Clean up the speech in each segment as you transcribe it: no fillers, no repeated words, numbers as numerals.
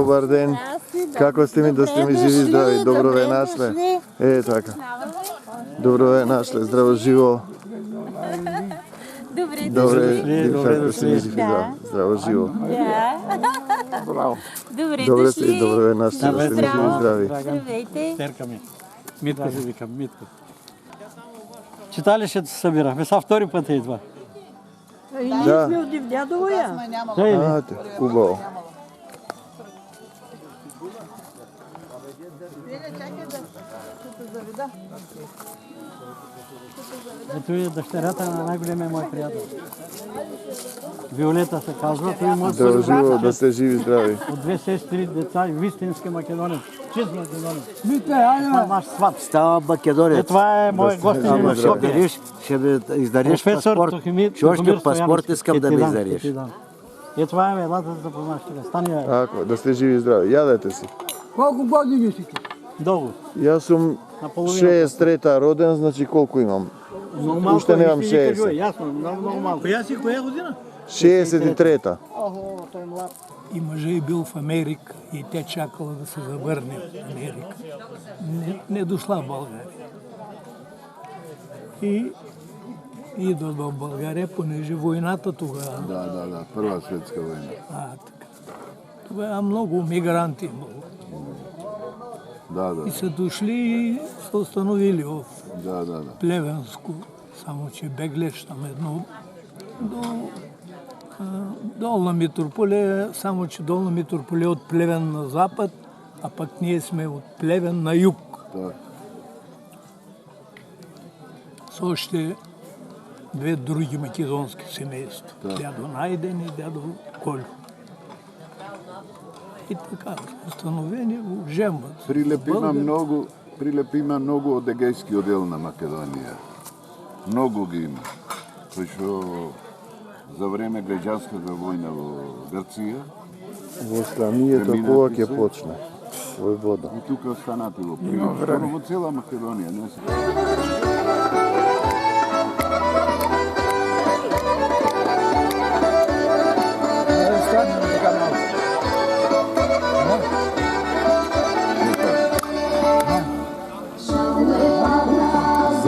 добар ден. Како сте ми, да сте ми живи, здрави, добро ве нашле. Така. Добро ве нашле, здраво живо. Добре да сте ми живи, здраво живо. Браво. Добре сте, добро ве нашле, да сте ми живи, здрави. Здравейте. Терка ми. Митко се викам, Митко. Читалището се събирахме, са втори път е това. Ние сме от Дивдядово я. Хубаво. Ето е дъщерята на най-големия мой приятел. Виолета се казва. Той може Здраво живо, да сте живи, здрави. от две сестри, деца и вистински македонец. Чист македонец. Наш сват. Става македонец. Това е мой гост. Ще ми издариш Професор паспорт. Тохимир Още паспорт искам да ми издариш. Това е, елата да запознаш сега. Стани, Ако, да сте живи, здрави. Ядете си. Колко години си? долу. Јас сум 63-та роден, значи колку имам? Много малко. Уште немам нищо не 60. кажу, Ясно, много малко. Коя година? 63-та. Охо, той е млад. И мъжа е бил в Америка и тя чакала да се завърне в Америка. Не дошла в България. И идва в България, понеже войната тогава. Да, Първа светска война. Така. Тогава много мигранти имало. И са дошли и са установили в Плевенско, само че беглеш там едно до Долна Митрополия, само че Долна Митрополия е от Плевен на запад, а пък ние сме от Плевен на юг. С още две други македонски семейства. Дядо Найден и дядо Колю. И така, установени го жемват. Прилеп има много от егейски отдел на Македонија. Много ги има. Пришо за време граѓанската војна во Грција. Во Сламијето кога ќе почне? Војвода. И тука останати во Прилеп. Во цела Македонија. Не се...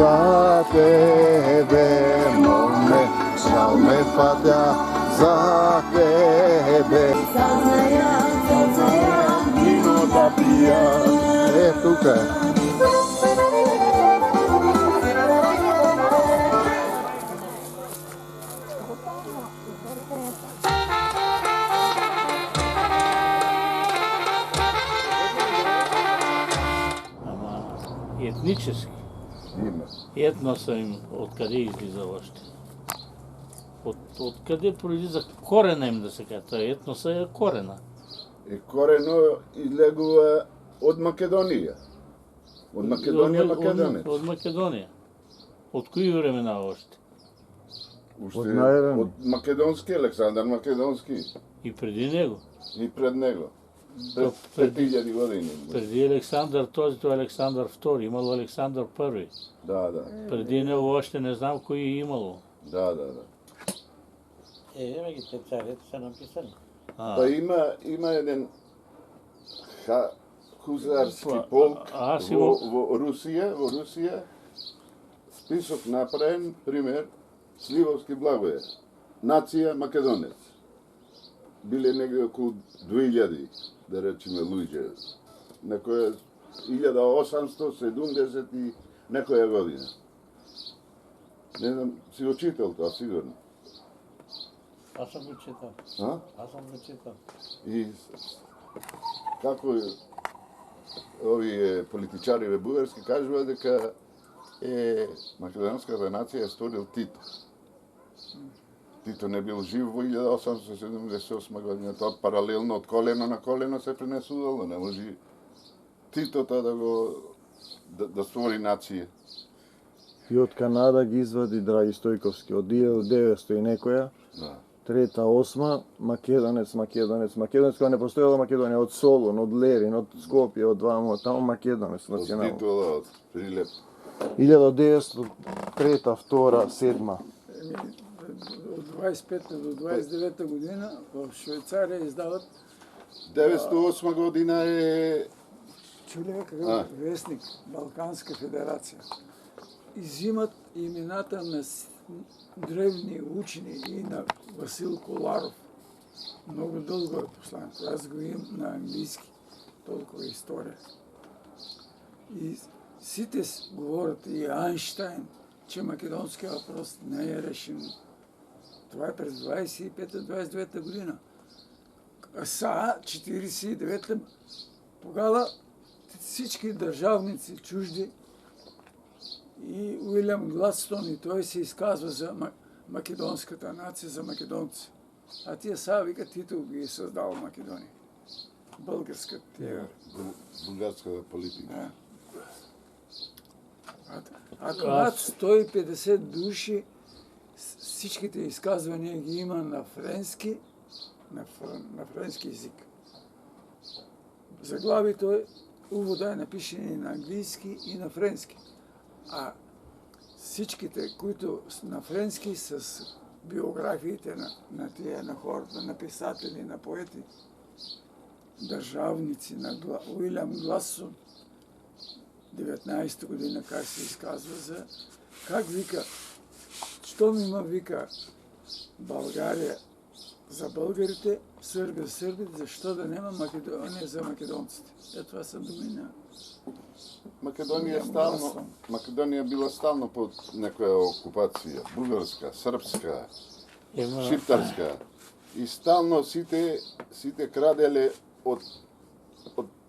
За тебе, моме, шал ме патя, за тебе. Вино да пија. Тука е. Етнически. Етноса им откъде излиза още? Откъде произлиза корена им, да се казва? Етноса е корена. Корено излегува од Македонија. Од Македонија македонец. От Македонија. От кои времена още? Од македонски, Александар Македонски. И преди него? И пред него. Пред 1000 години. Преди Александър този, той Александър II. Имало Александър I. Да. Преди него още не знам кои е имало. Да. Еме ги те царите са написани. Па има еден хузарски полк во Русија, список направен, пример, Сливовски Благоје, нација македонец. Биле негде околу 2000, да речеме, луѓе, на која 1870 и некоја година. Не знам, си го читал тоа, сигурно. Аз съм го читал. Аз съм го читал. И како овие политичари во бугарски кажуваат дека македонската нација е сторил Тито. Тито не бил жив во 1878 година. Тоа паралелно од колено на колено се пренесувало. Не може Тито тоа да створи нација. И од Канада ги извади Драги Стојковски. Од 1900 и некоја. Трета, осма, македонец, кога не постоела Македонија, од Солун, од Лерин, од Скопје, од Вамо, таму македонец национално. Од Титула, од Прилеп. 1903, 2, 7. От 25 до 29 година в Швейцария издават 908 година е... Чули какъв вестник, Балканска федерация. Изимат имената на древни учени и на Васил Коларов. Много дълго е посланието. Аз го имам на английски. Толкова история. И сите говорят, и Айнщайн, че македонския въпрос не е решен. Това е през 25-29 година. Са 49-та. Тогава всички държавници чужди и Уилям Гладстон и той се изказва за македонската нация, за македонци. А тия сега вика Тито ги е създал Македония. Българската тия. Българска политика. Да. А над 150 души всичките изказвания ги има на френски, на френски език. Заглавието е, увода е напишени на английски и на френски. А всичките, които на френски с биографиите на хората, на писатели, на поети, държавници, на Уилям Гласон, 19-та година, как се изказва за... Как вика, щом има вика България за българите, Сърбия за сърбите, защо да няма Македония за македонците? Това са думи на... Македония била стално под някоя окупация. Бугарска, српска, шиптарска. И стално сите краделе от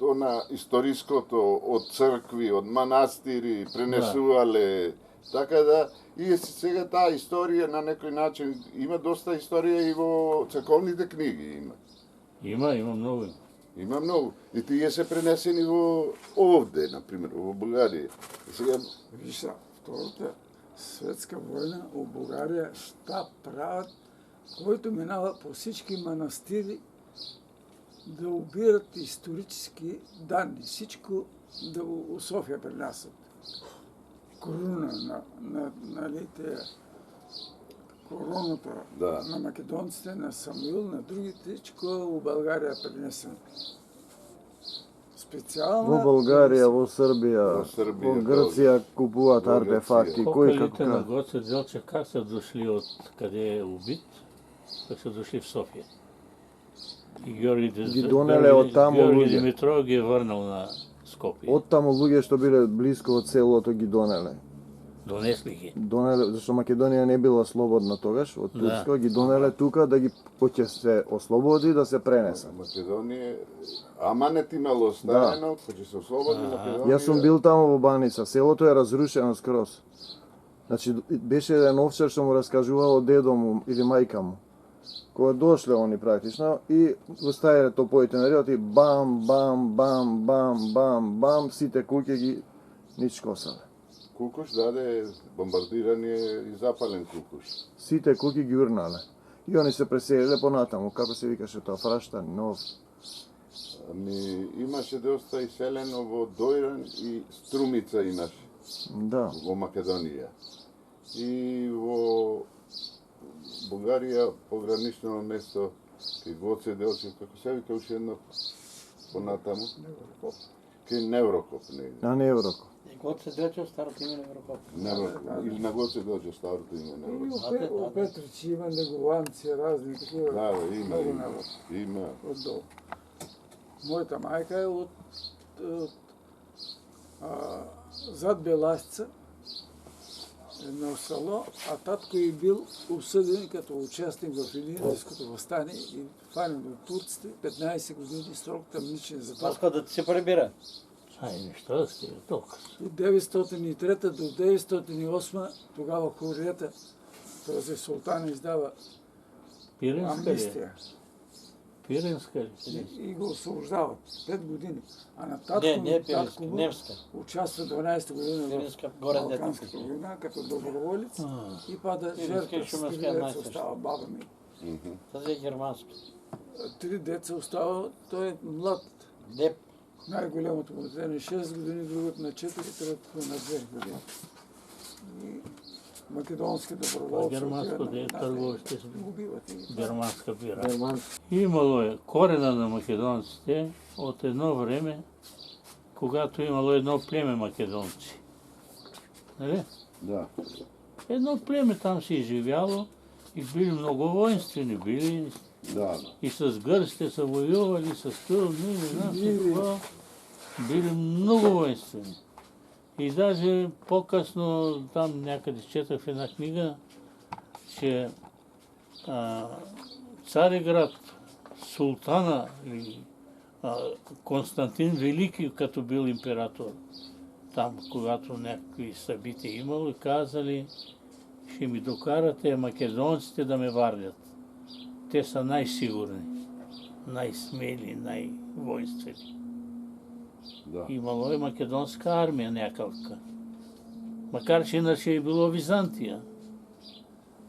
она историското, од цркви, од манастири, пренесувале. Така да, и сега таа историја на некој начин, има доста историја и во црковните книги има. Има многу. Има многу. И тие се пренесени во овде, например, во Бугарија. Сега... Виж, Втората светска война у Бугарија шта прават, който минава по всички манастири да убират исторически данни. Всичко да у София пренасят. Коруна короната на македонците, на Самуил, на другите, всичко у България е пренесено. Специално... Во Българија, во Србија, во Грција купуваат артефакти. Кокалите на Гоце Делчев как са дошли от къде е убит, как са дошли в София? И ги донеле од таму Георги луѓе. Димитров ги е върнал на Скопие. Од таму луѓе што биле близко од селото ги донеле. Донесли ги. Донеле, зашто Македонија не била слободна тогаш од Турска, ги донеле тука да ги ќе се ослободи да се пренесе. Македонија, аманет имало оставено, ќе се ослободи Македонија. Јас сум бил таму во Баница, селото е разрушено скроз. Значи беше еден овчар што му раскажувал дедо му или мајка му. Кога дошле они практично и во стајето поите на редот и бам, бам, бам, бам, бам, бам, сите куќи ги ничкосале. Кукуш даде бомбардирање и запален Кукуш. Сите куќи ги урнале. И они се преселиле понатаму, како се викаше тоа, Фраштан, Нов. Ами имаше доста иселено во Дојран и Струмица имаше. Да. Во Македонија. И во Бугарија, погранично место, кај Гоце Делчев, како се вика уште едно понатаму? Кај Неврокоп, негде. На Неврокоп. Гоце Делчев, старото име Неврокоп. Неврокоп. Или на Гоце Делчев, старото име Неврокоп. И у Петричи има негованци, разни такива. Да, има. Отдолу. Моята майка е от зад Беласица, едно село, а татко е бил осъден като участник в Илиндийското въстание и фанен от турците, 15 години срок тъмничен затвор. Маска да ти се прибира. Ай, неща да стига толкова. От 903 до 908, тогава Хурията, този султан издава амнистия. Пиринска ли? И го освобождават 5 години. А на татко му участва 12 година в Балканската война като доброволец и пада жертва с 3 деца остава баба ми. Тази е германски. 3 деца остава, той е млад. Деп. Най-голямото му дете на 6 години, другото на 4, третото на 2 години. И македонски доброволци. Германско отиват на де е войната търговище с и убиват ги. германска бира. Имало е корена на македонците от едно време, когато имало едно племе македонци. Нали? Да. Едно племе там си живяло и били много воинствени, били Да. и с гърците са воювали, с турни, не знам си какво. Били много воинствени. И даже по-късно там някъде четах в една книга, че Цариград, султана Константин Велики, като бил император, там, когато някакви събития имало, и казали, ще ми докарате македонците да ме вардят. Те са най-сигурни, най-смели, най-воинствени. Да. Имало е македонска армия някаква. Макар че иначе е било Византия.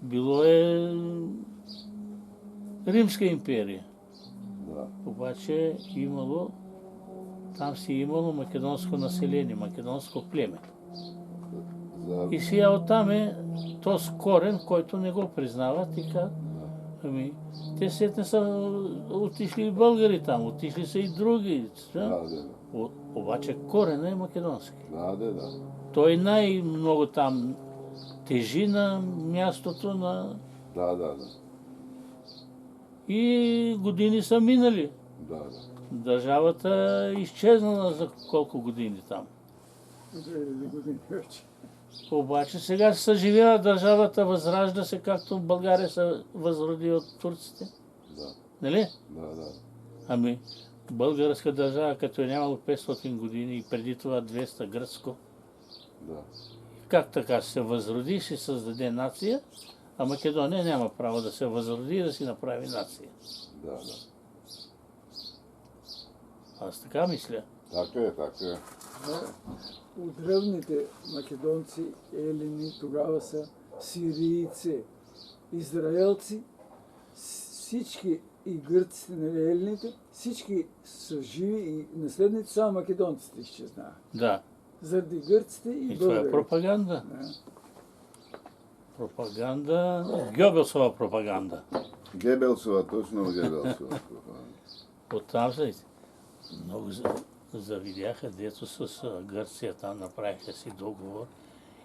Било е Римска империя. Да. Обаче имало, там си имало македонско население, македонско племе. За... И сега оттам е този корен, който не го признават и казват, ами, те сетне са отишли и българи там, отишли са и други. Да. Обаче корена е македонски. Да. Той най-много там тежи на мястото на... Да. И години са минали. Да. Държавата е изчезнала за колко години там. 2000 години вече. Обаче сега се съживява държавата, възражда се, както България се възроди от турците. Да. Нали? Да. Ами, българска държава, като е нямало 500 години и преди това 200 гръцко, Да. как така ще се възроди, ще създаде нация, а Македония няма право да се възроди и да си направи нация. Да. Аз така мисля. Така е. От древните македонци, елини, тогава са сирийци, израелци, всички и гърците, нали, елините, всички са живи и наследници, само македонците изчезнаха. Да. Заради гърците и И това е българите. пропаганда. Да. Пропаганда, Гьобелсова пропаганда. Гебелсова, точно Гебелсова. Оттам са много завидяха, дето с Гърция там направиха си договор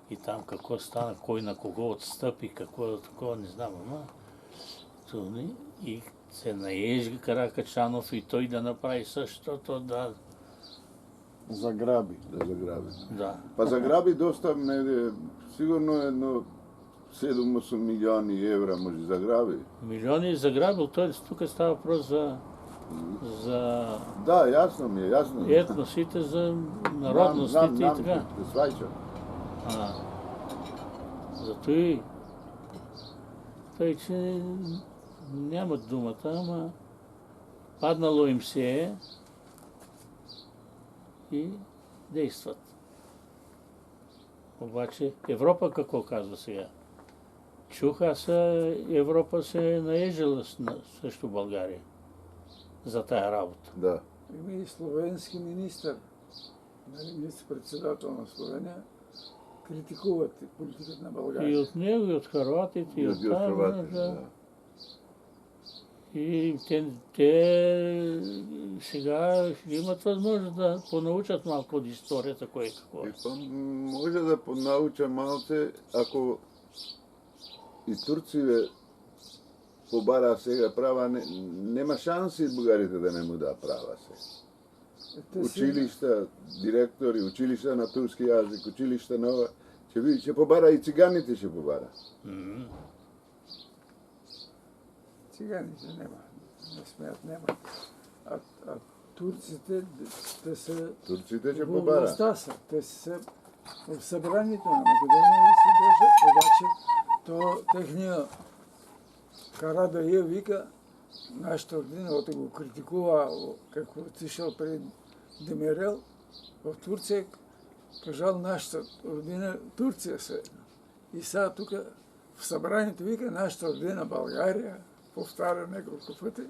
и там какво стана, кой на кого отстъпи, какво такова, не знам, ама и се наежи Каракачанов и той да направи същото, да. Заграби. Да. Па заграби доста, сигурно едно 7-8 милиони евра може заграби. Милиони заграбил, той тук става въпрос за Да, ясно ми е. етносите, за народностите и така. Свайча. Зато и тъй, че нямат думата, ама паднало им се е и действат. Обаче Европа какво казва сега? Чух, аз Европа се е наежила срещу България за тая работа. Да. Има и словенски министър, министър-председател на Словения, критикуват политиката на България. И от него, и от хърватите, и от там. Да. И те сега имат възможност да понаучат малко от историята, кое какво е. Може да понауча малце, ако и Турција побара сега права, нема шанси бугарите да не му да права се. Училища, директори, училища на турски јазик, училища на ова, ќе побара и циганите ќе побара. Циганите нема, не смеят, нема. А турците, те са... Турците ќе побара. Властта са, те са в събранието на Македония и се държат, обаче техния Карадаия вика, нашата родина, като го критикува, како отишъл пред Демирел в Турция, кажал нашата родина Турция се. И сега тук в събранието вика нашата родина България, повтаря няколко пъти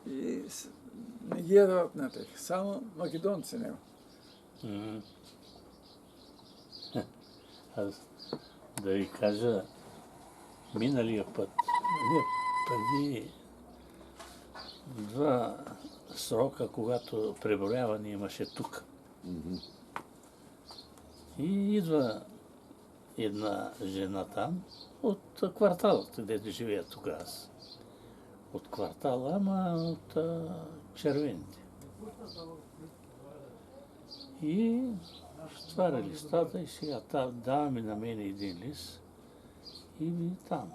и не ги ядат на тях. Само македонци няма. Да ви кажа, миналия път, не, преди 2 срока, когато преброяване имаше тук. И идва една жена там от квартала, където живея тук аз. От квартала, ама от червените. И отваря листата и сега дава ми на мен един лист и ми там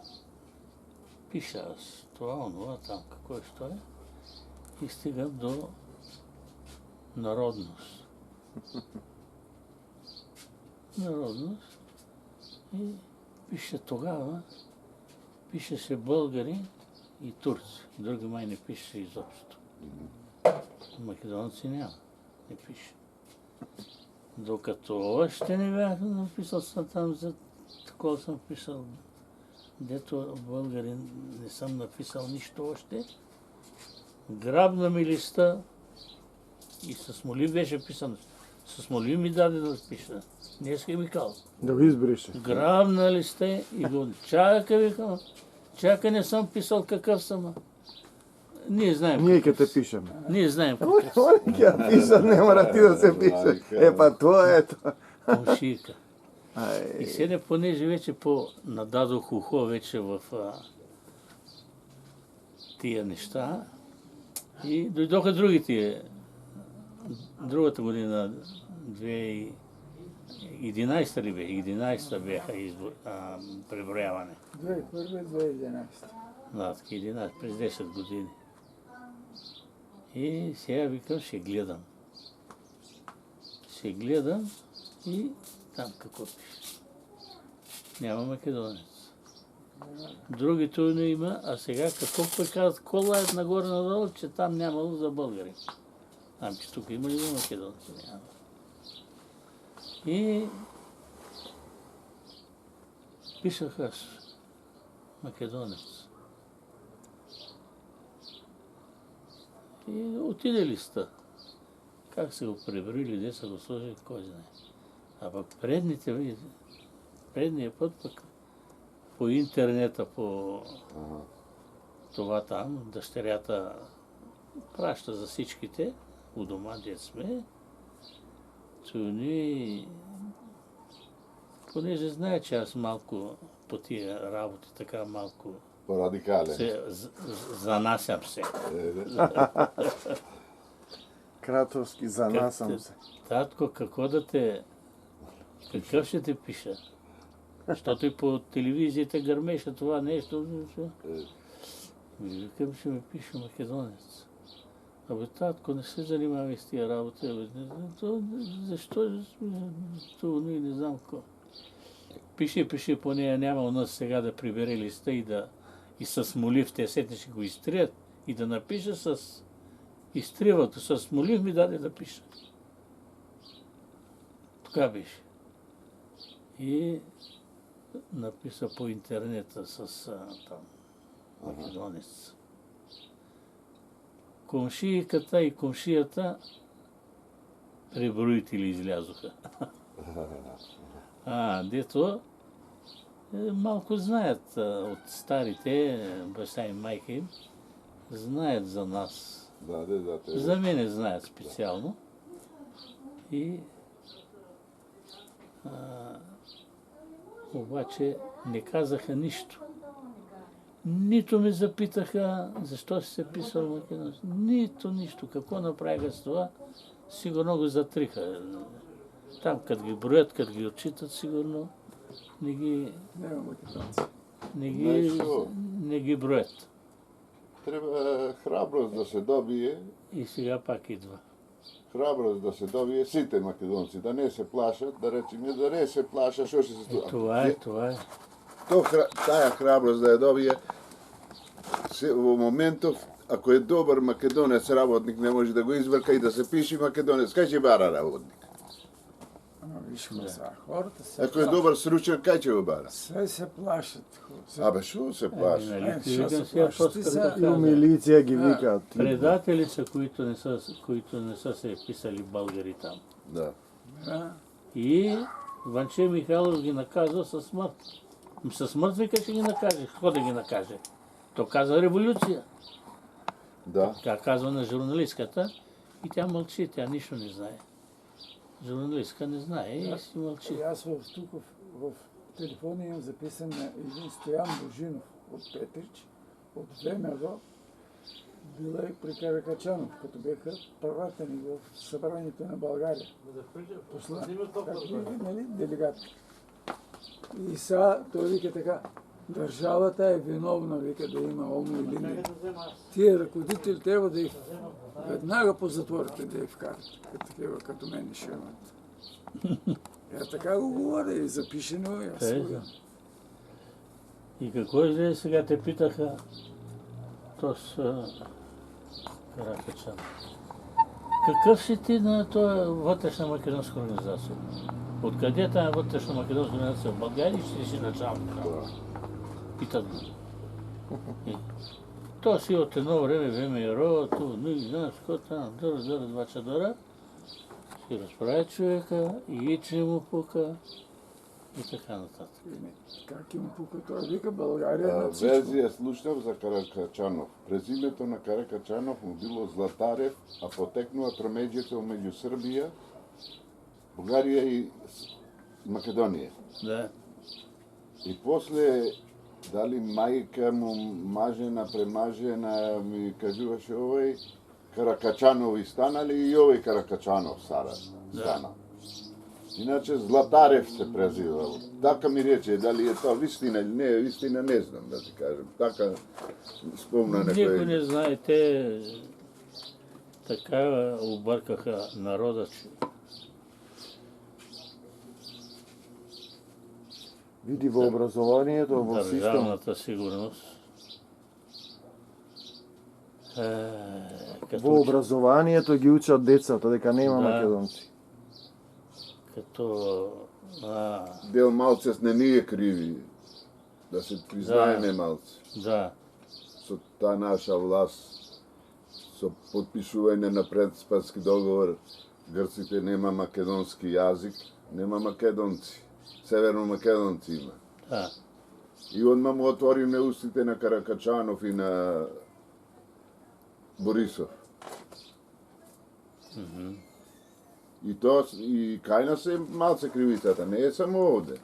пиша аз това, онова, там какво е, що е. И стигам до народност. Народност. И пише тогава, пишеше българи и турци. Други май не пише изобщо. Македонци няма, не пише. Докато още не бях написал там, за такова съм писал, дето българин не съм написал нищо още. Грабна ми листа и с моли беше писано. С моли ми даде да пиша. Не е химикал. Да го избрише. Грабна листа и го чака, викам. Чака, не съм писал какъв съм. Ние знаем. Ние ке те пишеме. Ние знаем какъв съм. Он ке ја пиша, не мора ти да се пише. Па тоа е тоа. Комшийка. И сега, понеже вече нададох ухо вече в тия неща, и дойдоха другите. Другата година, 2011 ли бе? 11 бяха преброяване. 2001-2011. Да, 11, през 10 години. И сега викам, ще гледам. Ще гледам и там какво пише. Няма македонец. Другите не има, а сега какво пък казват, колаят нагоре-надолу, че там нямало за българи. Че тук има ли за македонци? Няма. И пишах аз, македонец. И отиде листа. Как са го преброили, де са го сложили, кой знае. А пък предния път пък по интернета, по това там, дъщерята праща за всичките, у дома, дет сме, че ние, понеже знае, че аз малко по тия работи, така малко по-радикален. Занасям се. Кратовски, занасам се. Татко, какъв ще те пиша? Защото и по телевизията гърмеше това нещо. Викам, ще ме пише македонец. Абе, татко, не се занимавай с тия работи. Защо? Ние не знам какво. Пише, по нея няма у нас сега да прибере листа и с молив, те сетне ще го изтрият и да напиша с изтривато, с молив ми даде да пиша. Така беше. И написа по интернета с там македонец. Комшийката и комшията преброители излязоха. Дето малко знаят от старите, баща и майка им, знаят за нас. За мене знаят специално. И обаче не казаха нищо. Нито ме запитаха защо си се писал македонски. Нито нищо. Какво направиха с това, сигурно го затриха. Там, като ги броят, като ги отчитат, сигурно не ги броят. Треба храброст да се добие. И сега пак идва. Храброст да се добие сите македонци, да не се плашат, да речем, да не се плашат, що ще се случи. Това е. Тая храброст да я добие во моментов, ако е добър македонец работник, не може да го избърка и да се пише македонец, кај ќе бара работник? Виж сега, хората се Ако е добър сручен, кај ќе го бара? Все се плашат. Абе, шо се плаши? И милиция ги викат. Предатели са, които не са се писали българи там. Да. И Иванче Михайлов ги наказва със смърт. Със смърт вика, че ги накаже. Какво да ги накаже? То каза революция. Да. Тя казва на журналистката и тя мълчи, тя нищо не знае. Журналистка не знае и си мълчи. И аз тук в телефона имам записан на един Стоян Божинов от Петрич, от ВМРО, била и при Каракачанов, като беха пратени в събранието на България. Нали, делегат. И сега той вика така, държавата е виновна, вика, да има омо или не. Тия ръководители трябва да их веднага по затворите да их вкарат, такива като мен ще имат. Така го говоря и запишено, и аз го. И какво излезе сега те питаха Тос Каракачан? Какъв си ти на този вътрешна македонска организация? Откъде е тази вътрешна македонска организация? В България ще си началник? Питат го. То си от едно време ВМРО, tu, не знаеш, какво там, два чадъра, си разправя човека, и че му пука, и така нататък. Как им пука? Той вика България на всичко. Верзия слушнав за Каракачанов. През името на Каракачанов му било Златарев, а потекнува промеđето među Сърбия, България и Македония. Да. И после дали майка му мажена, премажена, ми кажуваше овој Каракачанови станали и овој Каракачанов стана. Иначе Златарев се презивал. Така ми рече, дали е тоа вистина или не е вистина, не знам да ти кажем. Така спомна некој. Никой не знае, те така объркаха народа, че Види во образованието, во систем. държавната сигурност. Во образованието ги учат децата дека нема македонци. Като Дел малцес не ни е криви, да се признаеме малце. да, Со таа наша власт, со подпишување на предспански договор, грците нема македонски јазик, нема македонци. Северно македонци има. да. И одма му отвориме устите на Каракачанов и на Борисов. И тоа и кај нас е малце кривицата, не е само овде.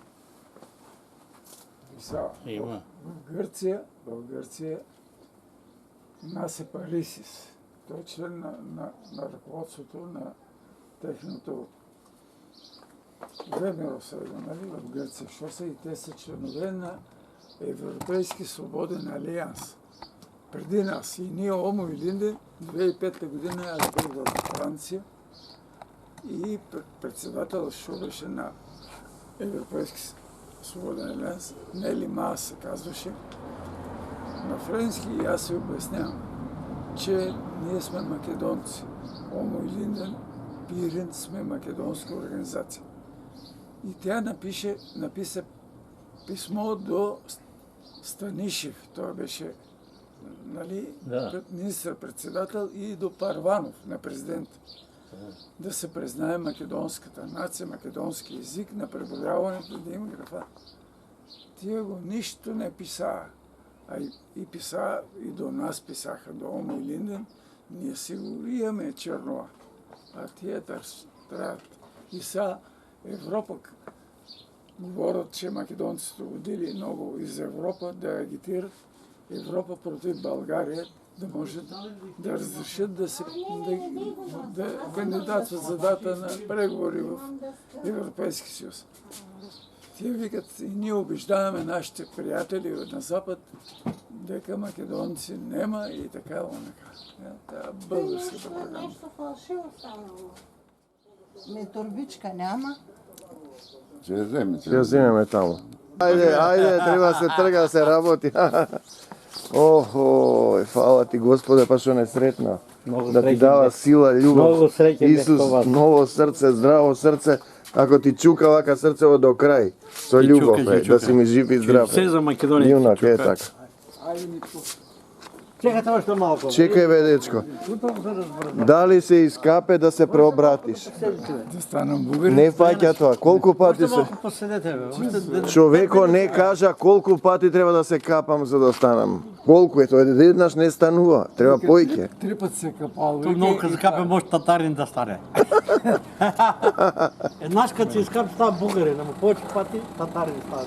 Има. В Гърция Насипа Рисис. Той е член на ръководството на техното ВМРО сега, нали, в Гърция. Що са и те са членове на Европейски свободен алианс. Преди нас. И ние Омо и Линде, 2005 година аз бях в Франция и председател беше на Европейски свободен алианс, Нели Маас се казваше, на френски, и аз се обяснявам, че ние сме македонци. Омо и Линден, Пирин сме македонска организация. И тя написа писмо до Станишев, той беше, нали, министър-председател, и до Парванов, на президента. Да се признае македонската нация, македонски език на преброяването, да има графа. Тия го нищо не писаха. И писа, и до нас писаха, до Омо и Линден, ние си го имаме чернова. А тия трябват. И сега Европа говорят, че македонците водили много из Европа да агитират Европа против България, да може да разрешат да кандидатстват за дата на преговори в Европейски съюз. Те викат, и ние убеждаваме нашите приятели на Запад, дека македонци нема и така онака. Това българска пропаганда. Нещо фалшиво станало. Турбичка няма. Ще я вземе. Ще я вземеме таму. Ајде, треба да се трга, да се работи. Охо, фала ти Господе, па што не сретна. Да ти дава сила, љубов. Исус, ново срце, здраво срце. Ако ти чука вака срцево до крај, со љубов, да си ми жив и здрав. Все за Македонија. Јунак, е така. Ајде ми Чекайте още малко. Чекай бе, дечко. Дали се изкапе да се преобратиш? Да станам бугарин. Не фаќа тоа. Колку пати се... Малко поседете, бе. Още Човеко не кажа колку пати треба да се капам за да станам. Колку е тоа? Еднаш не станува. Треба поиќе. 3 пъти се капал. Той много като скапе може татарин да стане. Еднаш като си изкапи става бугарин, ама повече пъти татарин става.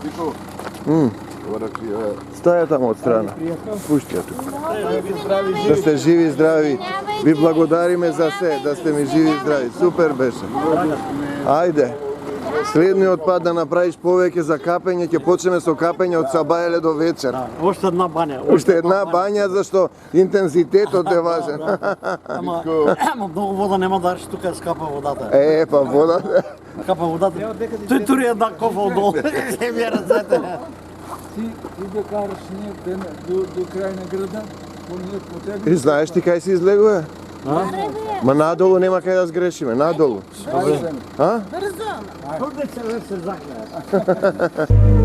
Тихо. Ora ti je... Стаја таму од страна. Пушти ја тука. Да сте живи и здрави. Ви благодариме за се, да сте ми живи и здрави. Супер беше. Ајде. Следниот пат да направиш повеќе за капење, ќе почнеме со капење од сабајле до вечер. Още една баня. Уште една бања, зашто интензитетот е важен. Ама много вода нема да речи, тука е скапа водата. Па водата. Скапа водата. Той тури една кофа отдолу. Не ми е ръцете. Ти да караш ние до край на града, ние потегнем. И знаеш ти кај се излегува? Ма надолу нема кај да сгрешиме, надолу. Брзо. А? Туди се закне.